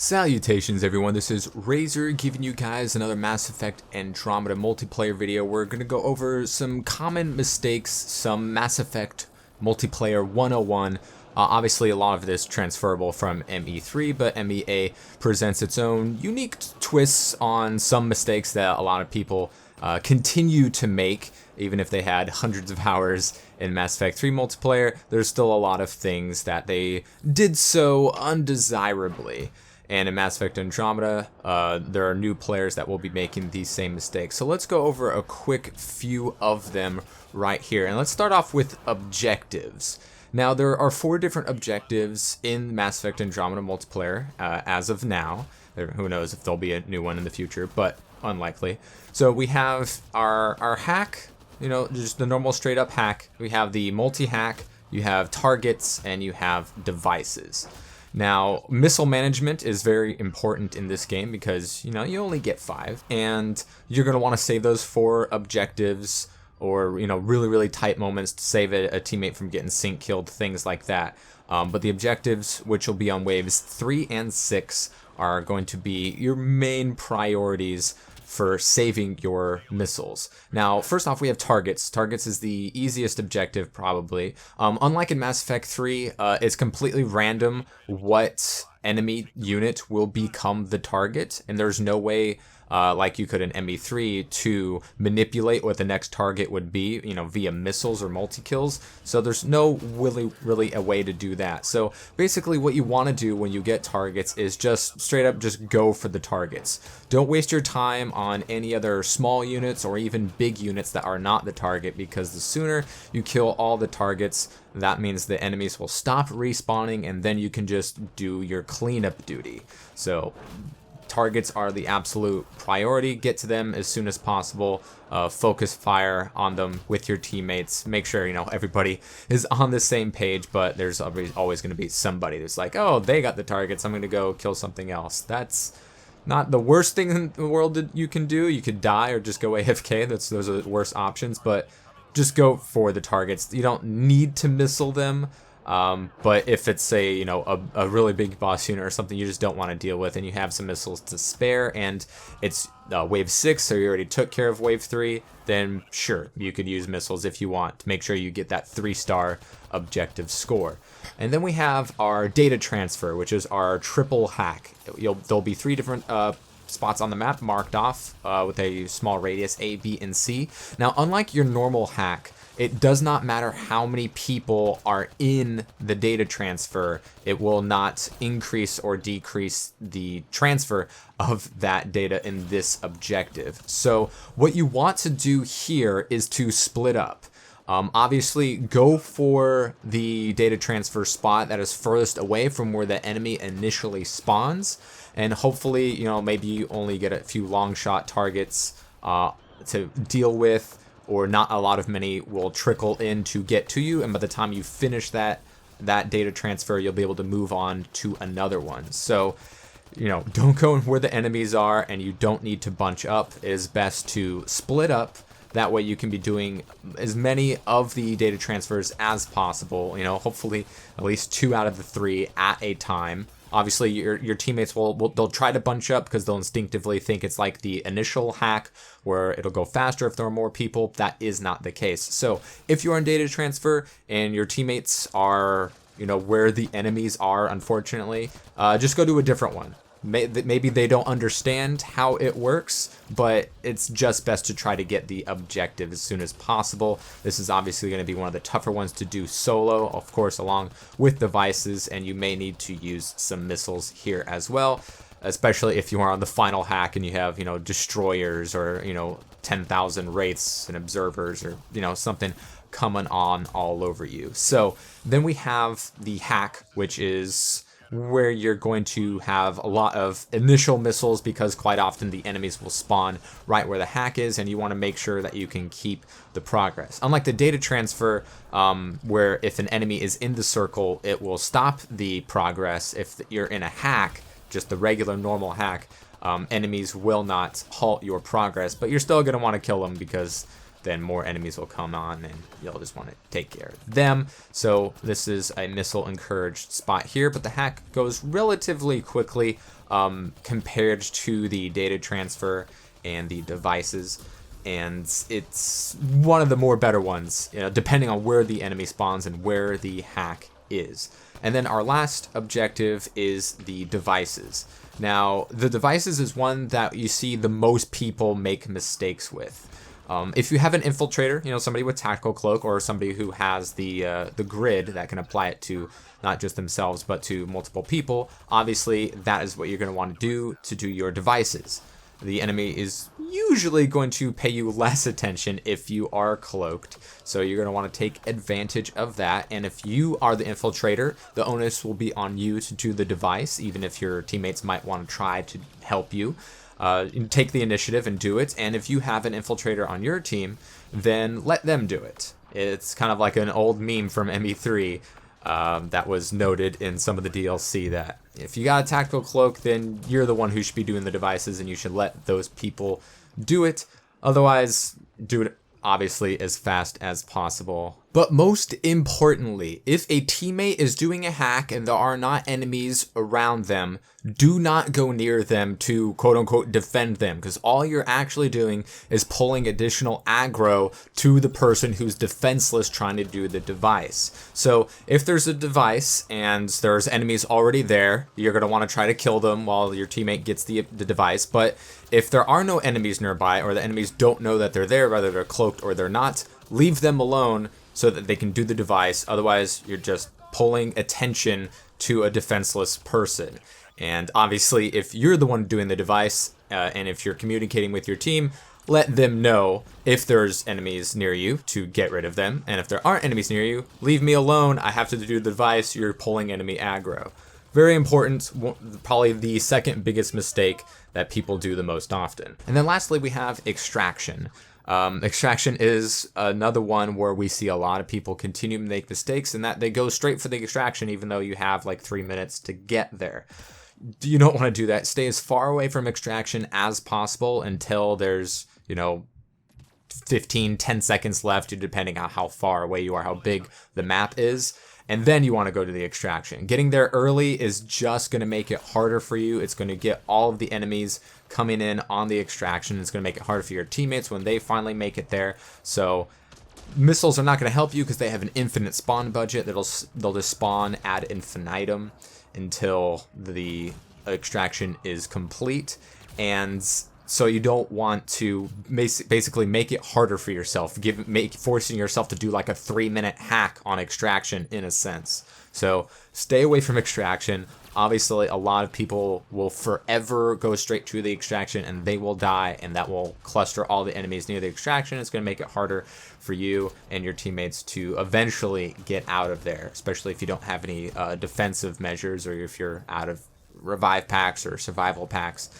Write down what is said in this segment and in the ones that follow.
Salutations everyone, this is Razor giving you guys another Mass Effect Andromeda multiplayer video. We're going to go over some common mistakes, some Mass Effect multiplayer 101. Obviously a lot of this transferable from ME3, but MEA presents its own unique twists on some mistakes that a lot of people continue to make. Even if they had hundreds of hours in Mass Effect 3 multiplayer, there's still a lot of things that they did so undesirably. And in Mass Effect Andromeda, there are new players that will be making these same mistakes. So let's go over a quick few of them right here. And let's start off with objectives. Now, there are 4 different objectives in Mass Effect Andromeda multiplayer as of now. Who knows if there'll be a new one in the future, but unlikely. So we have our hack, just the normal straight up hack. We have the multi-hack, you have targets, and you have devices. Now, missile management is very important in this game because, you only get 5, and you're going to want to save those 4 objectives or, really, really tight moments to save a teammate from getting sync killed, things like that. But the objectives, which will be on waves 3 and 6, are going to be your main priorities for saving your missiles. Now, first off, we have targets. Targets is the easiest objective, probably. Unlike in Mass Effect 3, it's completely random what enemy unit will become the target, and there's no way, like you could in ME3, to manipulate what the next target would be, via missiles or multi-kills. So there's no really a way to do that. So basically what you want to do when you get targets is just straight up just go for the targets. Don't waste your time on any other small units or even big units that are not the target, because the sooner you kill all the targets, that means the enemies will stop respawning, and then you can just do your cleanup duty. So targets are the absolute priority. Get to them as soon as possible. Focus fire on them with your teammates. Make sure, everybody is on the same page, but there's always going to be somebody that's like, oh, they got the targets, I'm going to go kill something else. That's not the worst thing in the world that you can do. You could die or just go AFK. Those are the worst options, but just go for the targets. You don't need to missile them. But if it's a really big boss unit or something you just don't want to deal with, and you have some missiles to spare, and it's wave 6, so you already took care of wave 3, then sure, you could use missiles if you want to make sure you get that 3-star objective score. And then we have our data transfer, which is our triple hack. There'll be 3 different spots on the map marked off with a small radius A, B, and C. Now, unlike your normal hack, it does not matter how many people are in the data transfer. It will not increase or decrease the transfer of that data in this objective. So what you want to do here is to split up. Obviously, go for the data transfer spot that is furthest away from where the enemy initially spawns, and hopefully, maybe you only get a few long shot targets to deal with, or not a lot of many will trickle in to get to you, and by the time you finish that data transfer, you'll be able to move on to another one. So, don't go where the enemies are, and you don't need to bunch up. It is best to split up. That way you can be doing as many of the data transfers as possible, hopefully at least 2 out of the 3 at a time. Obviously, your teammates they'll try to bunch up because they'll instinctively think it's like the initial hack where it'll go faster if there are more people. That is not the case. So if you're on data transfer and your teammates are, where the enemies are, unfortunately, just go to a different one. Maybe they don't understand how it works, but it's just best to try to get the objective as soon as possible. This is obviously going to be one of the tougher ones to do solo, of course, along with devices, and you may need to use some missiles here as well, especially if you are on the final hack and you have, destroyers or, 10,000 wraiths and observers or, something coming on all over you. So then we have the hack, which is where you're going to have a lot of initial missiles, because quite often the enemies will spawn right where the hack is, and you want to make sure that you can keep the progress. Unlike the data transfer, where if an enemy is in the circle, it will stop the progress. If you're in a hack, just the regular normal hack, enemies will not halt your progress, but you're still going to want to kill them because then more enemies will come on and you'll just want to take care of them. So this is a missile encouraged spot here, but the hack goes relatively quickly compared to the data transfer and the devices. And it's one of the more better ones, depending on where the enemy spawns and where the hack is. And then our last objective is the devices. Now, the devices is one that you see the most people make mistakes with. If you have an infiltrator, somebody with tactical cloak or somebody who has the grid that can apply it to not just themselves but to multiple people, obviously that is what you're going to want to do your devices. The enemy is usually going to pay you less attention if you are cloaked, so you're going to want to take advantage of that. And if you are the infiltrator, the onus will be on you to do the device, even if your teammates might want to try to help you. Take the initiative and do it, and if you have an infiltrator on your team, then let them do it. It's kind of like an old meme from ME3 that was noted in some of the DLC, that if you got a tactical cloak, then you're the one who should be doing the devices and you should let those people do it. Otherwise, do it obviously as fast as possible. But most importantly, if a teammate is doing a hack and there are not enemies around them, do not go near them to quote-unquote defend them, because all you're actually doing is pulling additional aggro to the person who's defenseless trying to do the device. So if there's a device and there's enemies already there, you're going to want to try to kill them while your teammate gets the device. But if there are no enemies nearby, or the enemies don't know that they're there, whether they're cloaked or they're not, leave them alone so that they can do the device. Otherwise, you're just pulling attention to a defenseless person. And obviously, if you're the one doing the device, and if you're communicating with your team, let them know if there's enemies near you to get rid of them. And if there aren't enemies near you, leave me alone. I have to do the device. You're pulling enemy aggro. Very important, probably the second biggest mistake that people do the most often. And then lastly, we have extraction. Extraction is another one where we see a lot of people continue to make mistakes, and that they go straight for the extraction even though you have like 3 minutes to get there. You don't want to do that. Stay as far away from extraction as possible until there's, 10 seconds left, depending on how far away you are, how big the map is. And then you want to go to the extraction. Getting there early is just going to make it harder for you. It's going to get all of the enemies coming in on the extraction. It's going to make it harder for your teammates when they finally make it there. So missiles are not going to help you because they have an infinite spawn budget. They'll just spawn ad infinitum until the extraction is complete. And so you don't want to basically make it harder for yourself, forcing yourself to do like a 3-minute hack on extraction in a sense. So stay away from extraction. Obviously, a lot of people will forever go straight to the extraction and they will die, and that will cluster all the enemies near the extraction. It's going to make it harder for you and your teammates to eventually get out of there, especially if you don't have any defensive measures, or if you're out of revive packs or survival packs.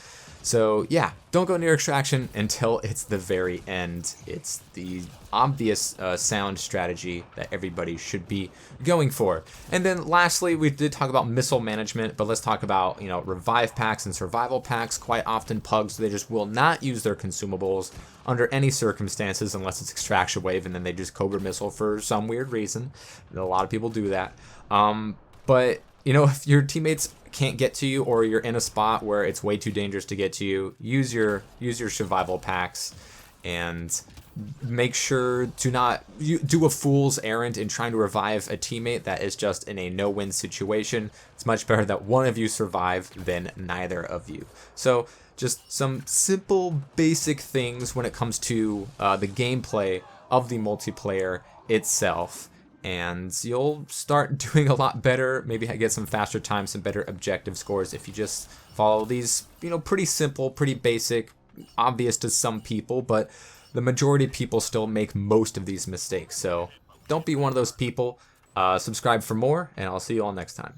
So yeah, don't go near extraction until it's the very end. It's the obvious sound strategy that everybody should be going for. And then lastly, we did talk about missile management, but let's talk about, revive packs and survival packs. Quite often pugs, they just will not use their consumables under any circumstances unless it's extraction wave, and then they just cobra missile for some weird reason. A lot of people do that. But if your teammates can't get to you, or you're in a spot where it's way too dangerous to get to you, use your survival packs, and make sure to not do a fool's errand in trying to revive a teammate that is just in a no-win situation. It's much better that one of you survive than neither of you. So just some simple basic things when it comes to the gameplay of the multiplayer itself. And you'll start doing a lot better, maybe get some faster times, some better objective scores if you just follow these, pretty simple, pretty basic, obvious to some people, but the majority of people still make most of these mistakes. So don't be one of those people. Subscribe for more, and I'll see you all next time.